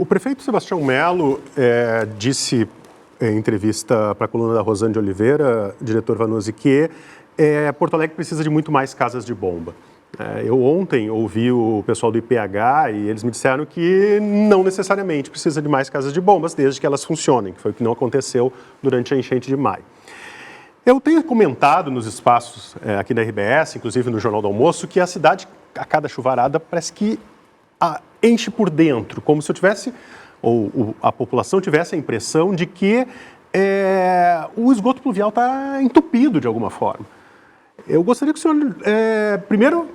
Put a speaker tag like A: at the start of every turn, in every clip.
A: O prefeito Sebastião Melo disse em entrevista para a coluna da Rosane de Oliveira, diretor Vanucci, que Porto Alegre precisa de muito mais casas de bomba. Eu ontem ouvi o pessoal do IPH e eles me disseram que não necessariamente precisa de mais casas de bombas, desde que elas funcionem, que foi o que não aconteceu durante a enchente de maio. Eu tenho comentado nos espaços aqui da RBS, inclusive no Jornal do Almoço, que a cidade, a cada chuvarada, parece que enche por dentro, como se eu tivesse, ou a população tivesse a impressão de que o esgoto pluvial está entupido de alguma forma. Eu gostaria que o senhor, primeiro,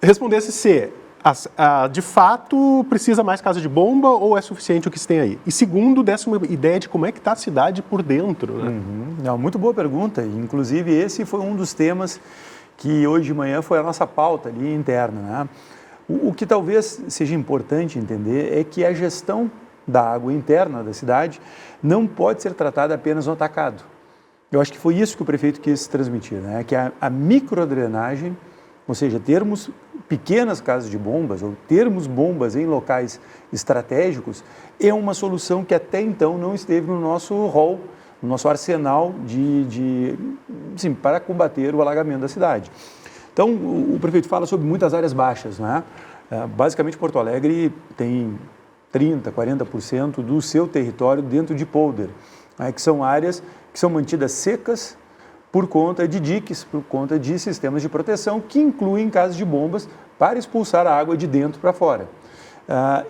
A: respondesse se, de fato, precisa mais casa de bomba ou é suficiente o que se tem aí. E segundo, desse uma ideia de como é que está a cidade por dentro. Né?
B: Não, muito boa pergunta. Inclusive, esse foi um dos temas que hoje de manhã foi a nossa pauta ali interna, né? O que talvez seja importante entender é que a gestão da água interna da cidade não pode ser tratada apenas no atacado. Eu acho que foi isso que o prefeito quis transmitir, né? Que a microdrenagem, ou seja, termos pequenas casas de bombas ou termos bombas em locais estratégicos, é uma solução que até então não esteve no nosso rol, no nosso arsenal para combater o alagamento da cidade. Então, o prefeito fala sobre muitas áreas baixas, né? Basicamente, Porto Alegre tem 30%, 40% do seu território dentro de polder, né? Que são áreas que são mantidas secas por conta de diques, por conta de sistemas de proteção que incluem casas de bombas para expulsar a água de dentro para fora.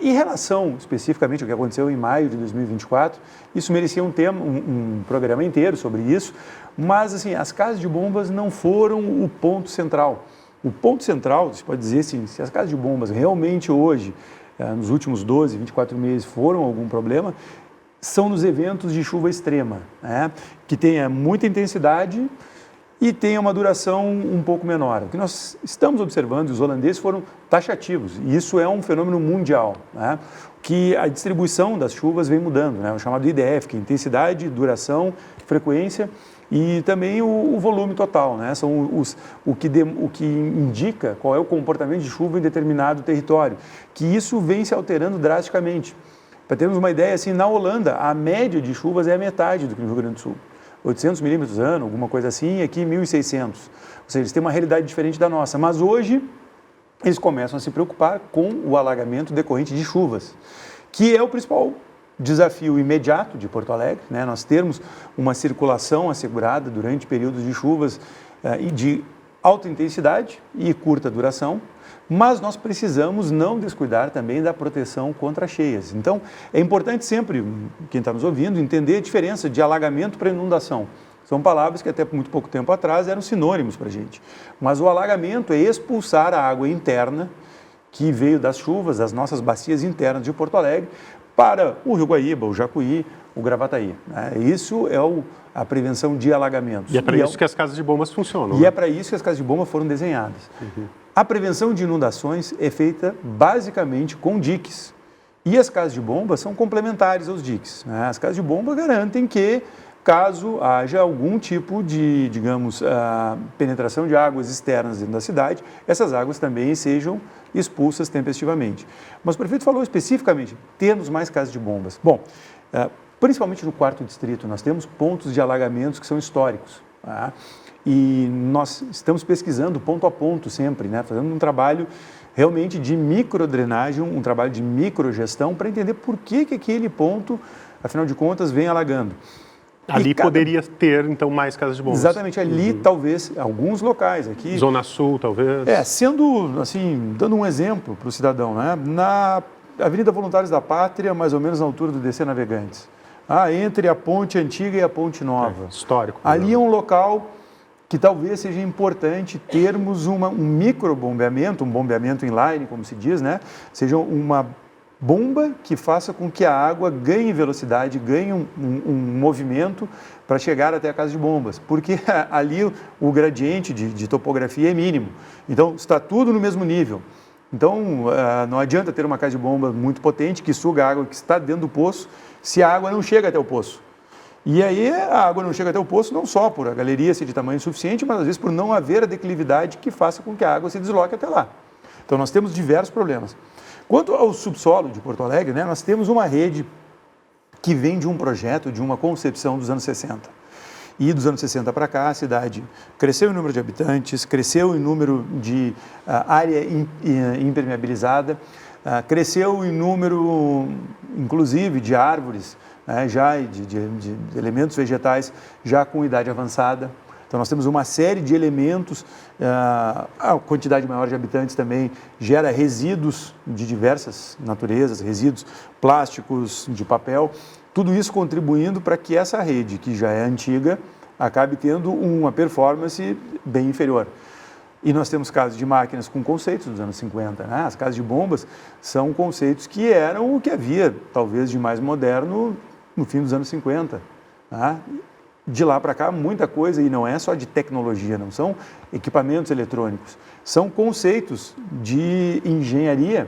B: Em relação especificamente ao que aconteceu em maio de 2024, isso merecia um programa inteiro sobre isso, mas assim, as casas de bombas não foram o ponto central. O ponto central, você pode dizer assim, se as casas de bombas realmente hoje, nos últimos 12, 24 meses, foram algum problema, são nos eventos de chuva extrema, né? Que tenha muita intensidade e tenha uma duração um pouco menor. O que nós estamos observando, os holandeses foram taxativos, e isso é um fenômeno mundial, né? Que a distribuição das chuvas vem mudando, né? O chamado IDF, que é intensidade, duração, frequência e também o volume total, né? São o que indica qual é o comportamento de chuva em determinado território, que isso vem se alterando drasticamente. Para termos uma ideia, assim, na Holanda, a média de chuvas é a metade do que no Rio Grande do Sul. 800 milímetros ano, alguma coisa assim, e aqui 1.600. Ou seja, eles têm uma realidade diferente da nossa. Mas hoje, eles começam a se preocupar com o alagamento decorrente de chuvas, que é o principal desafio imediato de Porto Alegre, né? Nós termos uma circulação assegurada durante períodos de chuvas e de alta intensidade e curta duração, mas nós precisamos não descuidar também da proteção contra cheias. Então, é importante sempre, quem está nos ouvindo, entender a diferença de alagamento para inundação. São palavras que até muito pouco tempo atrás eram sinônimos para a gente. Mas o alagamento é expulsar a água interna que veio das chuvas, das nossas bacias internas de Porto Alegre, para o Rio Guaíba, o Jacuí, o Gravataí, né? Isso é a prevenção de alagamentos.
A: E é para isso que as casas de bombas funcionam.
B: E
A: né?
B: é para isso que as casas de bomba foram desenhadas. A prevenção de inundações é feita basicamente com diques. E as casas de bomba são complementares aos diques, né? As casas de bomba garantem que, caso haja algum tipo de, digamos, penetração de águas externas dentro da cidade, essas águas também sejam expulsas tempestivamente. Mas o prefeito falou especificamente, temos mais casas de bombas. Bom, principalmente no 4º distrito, nós temos pontos de alagamentos que são históricos, tá? E nós estamos pesquisando ponto a ponto sempre, né? Fazendo um trabalho realmente de microdrenagem, um trabalho de microgestão para entender por que aquele ponto, afinal de contas, vem alagando.
A: Ali poderia ter, então, mais casas de bombas.
B: Exatamente, ali talvez, alguns locais aqui...
A: Zona Sul, talvez.
B: Sendo, assim, dando um exemplo para o cidadão, né? Na Avenida Voluntários da Pátria, mais ou menos na altura do DC Navegantes. Entre a Ponte Antiga e a Ponte Nova.
A: Histórico.
B: Ali é um local que talvez seja importante termos um microbombeamento, um bombeamento inline, como se diz, né? Seja uma bomba que faça com que a água ganhe velocidade, ganhe um movimento para chegar até a casa de bombas, porque ali o gradiente de topografia é mínimo, então está tudo no mesmo nível. Então não adianta ter uma casa de bomba muito potente que suga a água que está dentro do poço, se a água não chega até o poço. E aí a água não chega até o poço não só por a galeria ser de tamanho suficiente, mas às vezes por não haver a declividade que faça com que a água se desloque até lá. Então nós temos diversos problemas. Quanto ao subsolo de Porto Alegre, né, nós temos uma rede que vem de um projeto, de uma concepção dos anos 60. E dos anos 60 para cá, a cidade cresceu em número de habitantes, cresceu em número de área impermeabilizada, cresceu em número, inclusive, de árvores, já de elementos vegetais já com idade avançada. Então, nós temos uma série de elementos, a quantidade maior de habitantes também gera resíduos de diversas naturezas, resíduos plásticos, de papel, tudo isso contribuindo para que essa rede, que já é antiga, acabe tendo uma performance bem inferior. E nós temos casos de máquinas com conceitos dos anos 50, né? As casas de bombas são conceitos que eram o que havia, talvez, de mais moderno no fim dos anos 50, né? De lá para cá, muita coisa, e não é só de tecnologia, não são equipamentos eletrônicos, são conceitos de engenharia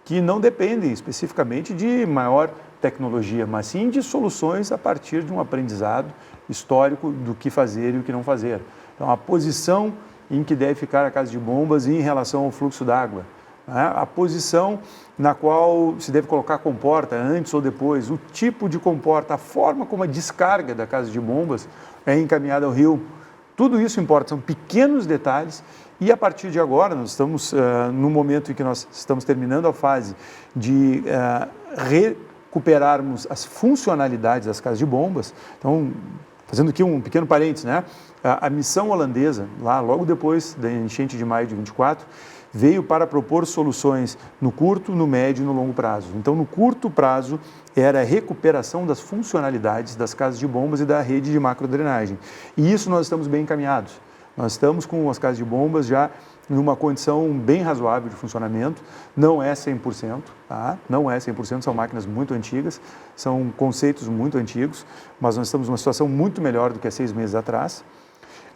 B: que não dependem especificamente de maior tecnologia, mas sim de soluções a partir de um aprendizado histórico do que fazer e o que não fazer. Então, a posição em que deve ficar a casa de bombas em relação ao fluxo d'água, né? A posição na qual se deve colocar a comporta antes ou depois, o tipo de comporta, a forma como a descarga da casa de bombas é encaminhada ao rio. Tudo isso importa, são pequenos detalhes e a partir de agora, nós estamos no momento em que nós estamos terminando a fase de recuperarmos as funcionalidades das casas de bombas. Então, fazendo aqui um pequeno parênteses, né? A missão holandesa, lá logo depois da enchente de maio de 24, veio para propor soluções no curto, no médio e no longo prazo. Então, no curto prazo, era a recuperação das funcionalidades das casas de bombas e da rede de macrodrenagem. E isso nós estamos bem encaminhados. Nós estamos com as casas de bombas já numa condição bem razoável de funcionamento, não é 100%, tá? Não é 100%, são máquinas muito antigas, são conceitos muito antigos, mas nós estamos numa situação muito melhor do que há 6 meses atrás.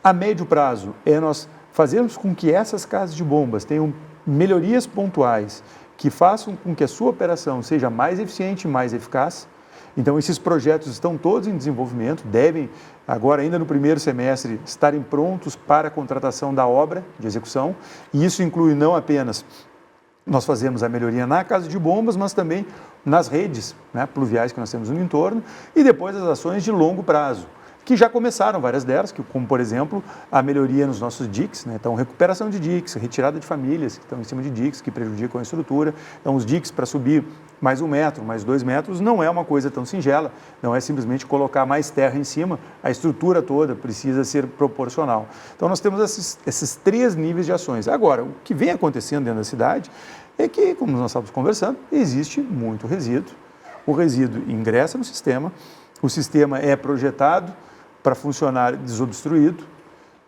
B: A médio prazo é nós fazermos com que essas casas de bombas tenham melhorias pontuais que façam com que a sua operação seja mais eficiente e mais eficaz. Então, esses projetos estão todos em desenvolvimento, devem, agora ainda no primeiro semestre, estarem prontos para a contratação da obra de execução, e isso inclui não apenas nós fazemos a melhoria na casa de bombas, mas também nas redes, né, pluviais que nós temos no entorno, e depois as ações de longo prazo, que já começaram várias delas, como por exemplo a melhoria nos nossos diques, né? Então recuperação de diques, retirada de famílias que estão em cima de diques, que prejudicam a estrutura. Então os diques para subir mais 1 metro, mais 2 metros, não é uma coisa tão singela, não é simplesmente colocar mais terra em cima, a estrutura toda precisa ser proporcional. Então nós temos esses 3 níveis de ações. Agora, o que vem acontecendo dentro da cidade é que, como nós estávamos conversando, existe muito resíduo, o resíduo ingressa no sistema, o sistema é projetado para funcionar desobstruído,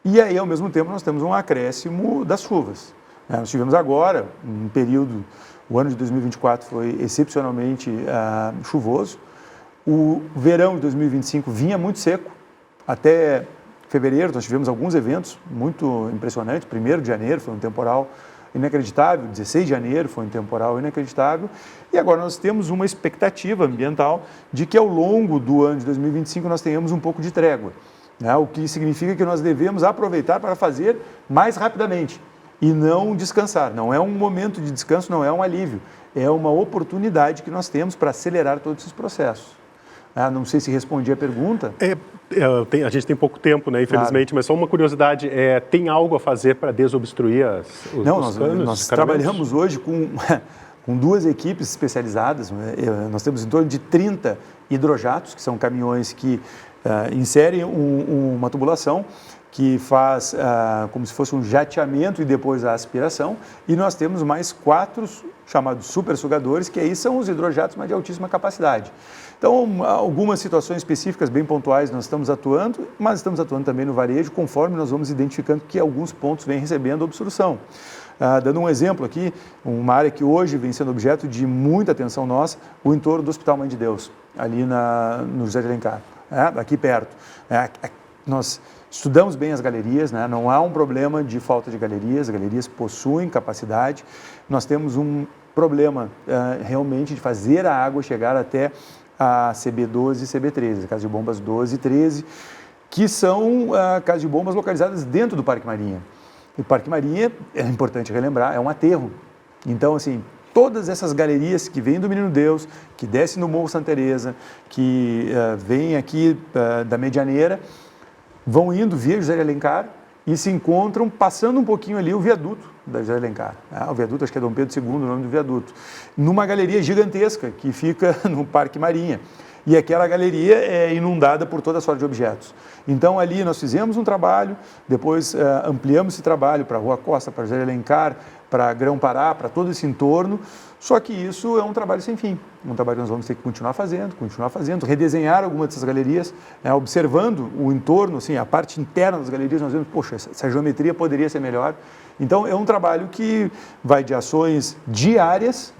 B: e aí, ao mesmo tempo, nós temos um acréscimo das chuvas. Nós tivemos agora um período, o ano de 2024 foi excepcionalmente chuvoso, o verão de 2025 vinha muito seco, até fevereiro nós tivemos alguns eventos muito impressionantes, 1º de janeiro foi um temporal inacreditável, 16 de janeiro foi um temporal inacreditável, e agora nós temos uma expectativa ambiental de que ao longo do ano de 2025 nós tenhamos um pouco de trégua, né? O que significa que nós devemos aproveitar para fazer mais rapidamente e não descansar. Não é um momento de descanso, não é um alívio, é uma oportunidade que nós temos para acelerar todos esses processos. Não sei se respondi a pergunta.
A: A gente tem pouco tempo, né, infelizmente, claro. Mas só uma curiosidade, tem algo a fazer para desobstruir os canos?
B: Nós trabalhamos hoje com 2 equipes especializadas, nós temos em torno de 30 hidrojatos, que são caminhões que inserem uma tubulação que faz como se fosse um jateamento e depois a aspiração, e nós temos mais 4 chamados super sugadores, que aí são os hidrojatos, mas de altíssima capacidade. Então, algumas situações específicas bem pontuais nós estamos atuando, mas estamos atuando também no varejo, conforme nós vamos identificando que alguns pontos vêm recebendo obstrução. Dando um exemplo aqui, uma área que hoje vem sendo objeto de muita atenção nossa, o entorno do Hospital Mãe de Deus, ali no José de Alencar, aqui perto. Nós estudamos bem as galerias, né? Não há um problema de falta de galerias, as galerias possuem capacidade, nós temos um problema realmente de fazer a água chegar até a CB12 e CB13, a casa de bombas 12 e 13, que são casas de bombas localizadas dentro do Parque Marinha. O Parque Marinha, é importante relembrar, é um aterro. Então, assim, todas essas galerias que vêm do Menino Deus, que descem no Morro Santa Teresa, que vêm aqui da Medianeira, vão indo via José de Alencar e se encontram passando um pouquinho ali o viaduto da José de Alencar. O viaduto, acho que é Dom Pedro II, o nome do viaduto. Numa galeria gigantesca que fica no Parque Marinha. E aquela galeria é inundada por toda sorte de objetos. Então ali nós fizemos um trabalho, depois ampliamos esse trabalho para a Rua Costa, para José de Alencar, para Grão-Pará, para todo esse entorno, só que isso é um trabalho sem fim, um trabalho que nós vamos ter que continuar fazendo, redesenhar algumas dessas galerias, observando o entorno, assim, a parte interna das galerias, nós vemos, poxa, essa geometria poderia ser melhor. Então é um trabalho que vai de ações diárias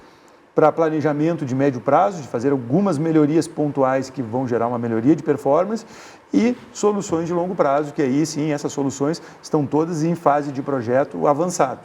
B: para planejamento de médio prazo, de fazer algumas melhorias pontuais que vão gerar uma melhoria de performance e soluções de longo prazo, que aí sim, essas soluções estão todas em fase de projeto avançado.